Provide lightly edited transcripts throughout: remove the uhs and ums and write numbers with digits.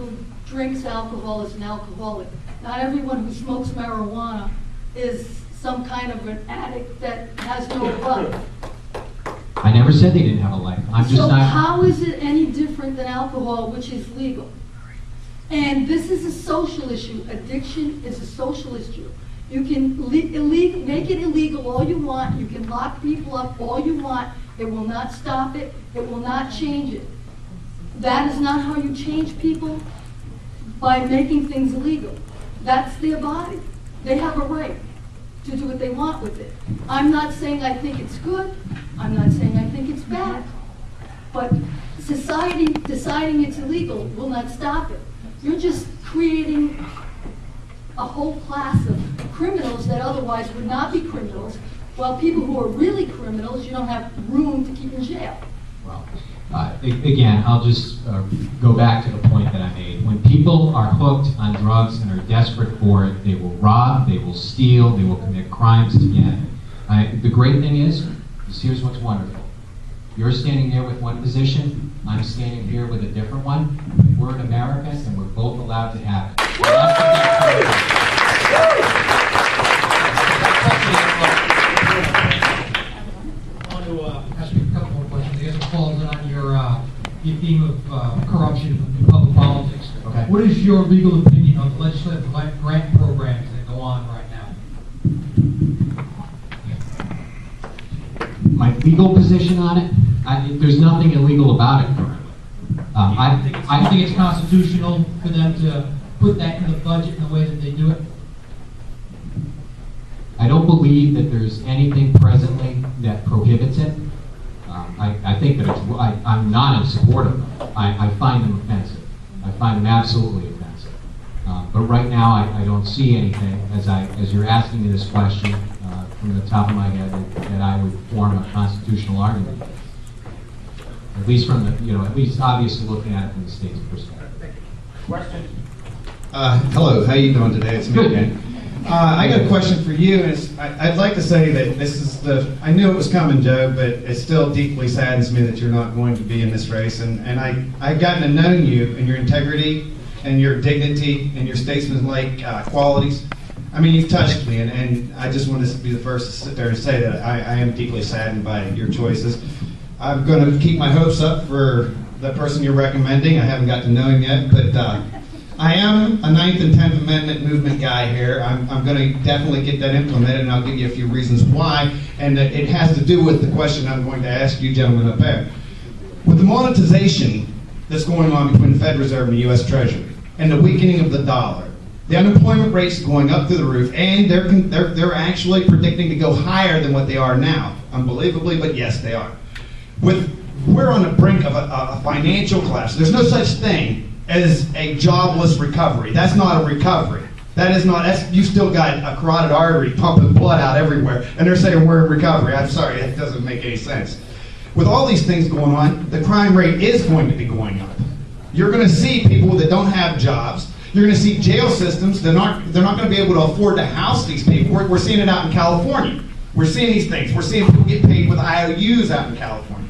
who drinks alcohol is an alcoholic. Not everyone who smokes marijuana is some kind of an addict that has no life. I never said they didn't have a life. I'm just So not. how is it any different than alcohol, which is legal? And this is a social issue. Addiction is a social issue. You can make it illegal all you want. You can lock people up all you want. It will not stop it. It will not change it. That is not how you change people, by making things illegal. That's their body. They have a right to do what they want with it. I'm not saying I think it's good. I'm not saying I think it's bad. But society deciding it's illegal will not stop it. You're just creating a whole class of criminals that otherwise would not be criminals, while people who are really criminals, you don't have room to keep in jail. Well, again, I'll just go back to the point that I made. When people are hooked on drugs and are desperate for it, they will rob, they will steal, they will commit crimes to get it. The great thing is here's what's wonderful. You're standing there with one position, I'm standing here with a different one. We're in America, and we're both allowed to have it. I want to ask you a couple more questions. I guess it falls on your theme of corruption in public politics. Okay. What is your legal opinion on the legislative grant programs that go on right now? My legal position on it, there's nothing illegal about it currently. I think it's constitutional for them to put that in the budget in the way that they do it. I don't believe that there's anything presently that prohibits it. I think that I'm not in support of them. I find them offensive. I find them absolutely offensive. But right now, I don't see anything, as you're asking me this question, from the top of my head, that I would form a constitutional argument. At least from the, at least obviously looking at it from the state's perspective. Question? Hello, how you doing today? It's me again. I got a question for you. I'd like to say that this is I knew it was coming, Joe, but it still deeply saddens me that you're not going to be in this race. And I've gotten to know you and your integrity and your dignity and your statesmanlike qualities. I mean, you've touched me, and I just wanted to be the first to sit there and say that I am deeply saddened by your choices. I'm going to keep my hopes up for the person you're recommending. I haven't got to know him yet, but I am a 9th and 10th Amendment movement guy here. I'm going to definitely get that implemented, and I'll give you a few reasons why. And it has to do with the question I'm going to ask you gentlemen up there. With the monetization that's going on between the Fed Reserve and the U.S. Treasury, and the weakening of the dollar, the unemployment rate's going up through the roof, and they're actually predicting to go higher than what they are now. Unbelievably, but yes, they are. We're on the brink of a financial collapse. There's no such thing as a jobless recovery. That's not a recovery. You still got a carotid artery pumping blood out everywhere, and they're saying we're in recovery. I'm sorry, that doesn't make any sense. With all these things going on, the crime rate is going to be going up. You're going to see people that don't have jobs. You're going to see jail systems. They're not going to be able to afford to house these people. We're seeing it out in California. We're seeing these things. We're seeing people get paid with IOUs out in California.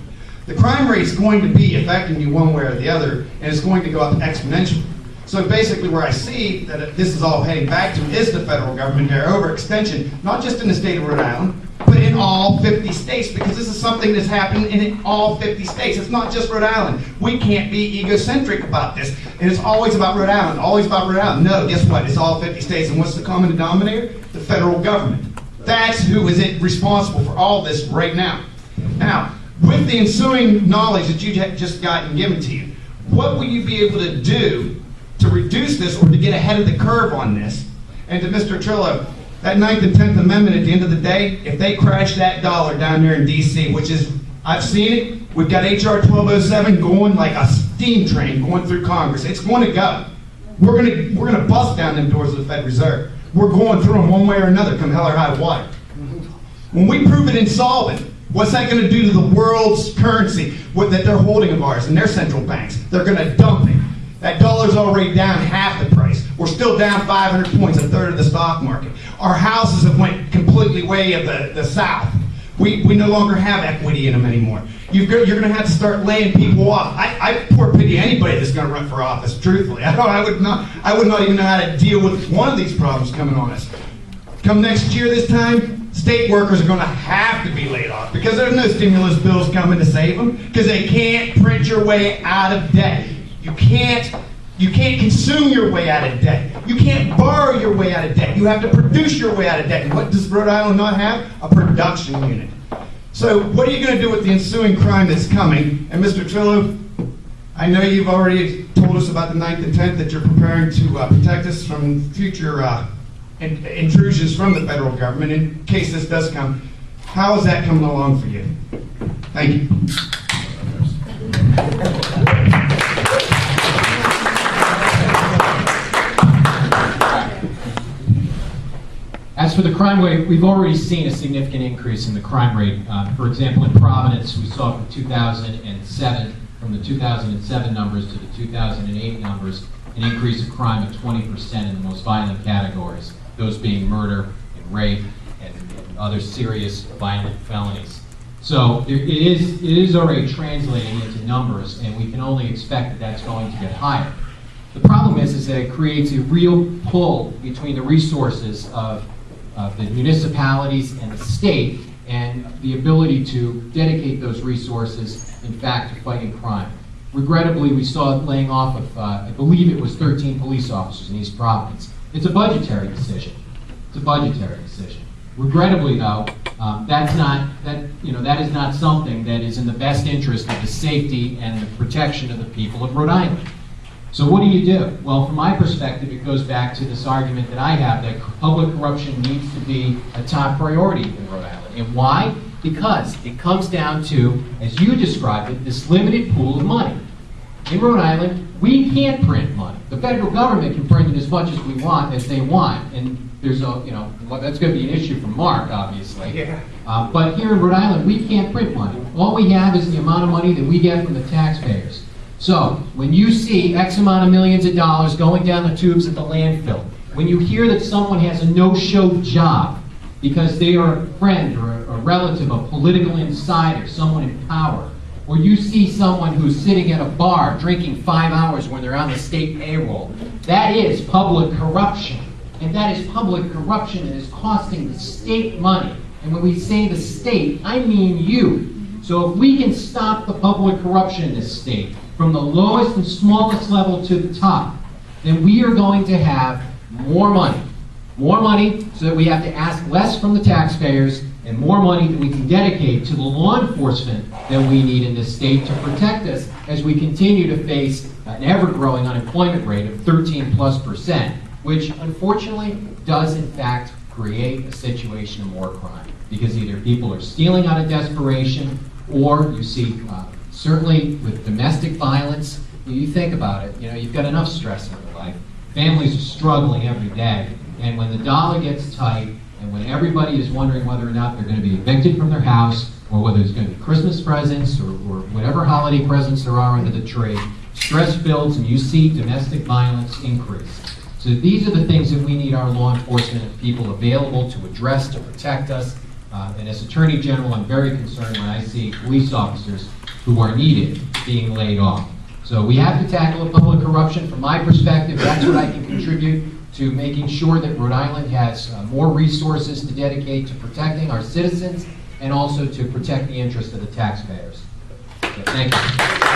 The crime rate's going to be affecting you one way or the other, and it's going to go up exponentially. So basically where I see that this is all heading back to is the federal government, their overextension, not just in the state of Rhode Island, but in all 50 states, because this is something that's happening in all 50 states. It's not just Rhode Island. We can't be egocentric about this. And it's always about Rhode Island, always about Rhode Island. No, guess what? It's all 50 states. And what's the common denominator? The federal government. That's who is responsible for all this right now. Now, with the ensuing knowledge that you just gotten given to you, what will you be able to do to reduce this or to get ahead of the curve on this? And to Mr. Trillo, that 9th and 10th Amendment, at the end of the day, if they crash that dollar down there in D.C., which is, I've seen it, we've got H.R. 1207 going like a steam train going through Congress. It's going to go. We're going to bust down them doors of the Fed Reserve. We're going through them one way or another, come hell or high water. When we prove it insolvent, what's that going to do to the world's currency that they're holding of ours and their central banks? They're going to dump it. That dollar's already down half the price. We're still down 500 points, a third of the stock market. Our houses have went completely way of the south. We no longer have equity in them anymore. You're going to have to start laying people off. I poor pity anybody that's going to run for office, truthfully. I would not even know how to deal with one of these problems coming on us. Come next year this time, state workers are going to have to be laid off because there's no stimulus bills coming to save them because they can't print your way out of debt. You can't consume your way out of debt. You can't borrow your way out of debt. You have to produce your way out of debt. And what does Rhode Island not have? A production unit. So what are you going to do with the ensuing crime that's coming? And Mr. Trillo, I know you've already told us about the 9th and 10th that you're preparing to protect us from future intrusions from the federal government in case this does come. How is that coming along for you? Thank you. As for the crime rate, we've already seen a significant increase in the crime rate. For example, in Providence, we saw from the 2007 numbers to the 2008 numbers, an increase of crime of 20% in the most violent categories, those being murder and rape and other serious violent felonies. So it is already translating into numbers, and we can only expect that that's going to get higher. The problem is that it creates a real pull between the resources of the municipalities and the state, and the ability to dedicate those resources, in fact, to fighting crime. Regrettably, we saw laying off of, I believe it was 13 police officers in East Providence. It's a budgetary decision. It's a budgetary decision. Regrettably, though, that is not something that is in the best interest of the safety and the protection of the people of Rhode Island. So what do? Well, from my perspective, it goes back to this argument that I have that public corruption needs to be a top priority in Rhode Island. And why? Because it comes down to, as you described it, this limited pool of money. In Rhode Island, we can't print money. The federal government can print it as much as they want, and there's that's going to be an issue for Mark, obviously. Yeah. But here in Rhode Island, we can't print money. All we have is the amount of money that we get from the taxpayers. So, when you see X amount of millions of dollars going down the tubes at the landfill, when you hear that someone has a no-show job because they are a friend or a relative, a political insider, someone in power, or you see someone who's sitting at a bar drinking 5 hours when they're on the state payroll, that is public corruption. And that is public corruption and is costing the state money. And when we say the state, I mean you. So if we can stop the public corruption in this state, from the lowest and smallest level to the top, then we are going to have more money. More money so that we have to ask less from the taxpayers, and more money that we can dedicate to the law enforcement that we need in this state to protect us as we continue to face an ever-growing unemployment rate of 13+%, which unfortunately does in fact create a situation of more crime. Because either people are stealing out of desperation, or you see certainly with domestic violence, you think about it, you've got enough stress in your life. Families are struggling every day, and when the dollar gets tight, and when everybody is wondering whether or not they're going to be evicted from their house, or whether there's going to be Christmas presents, or whatever holiday presents there are under the tree, stress builds and you see domestic violence increase. So these are the things that we need our law enforcement and people available to address, to protect us. And as Attorney General, I'm very concerned when I see police officers who are needed being laid off. So we have to tackle the public corruption. From my perspective, that's what I can contribute to making sure that Rhode Island has more resources to dedicate to protecting our citizens and also to protect the interests of the taxpayers. So, thank you.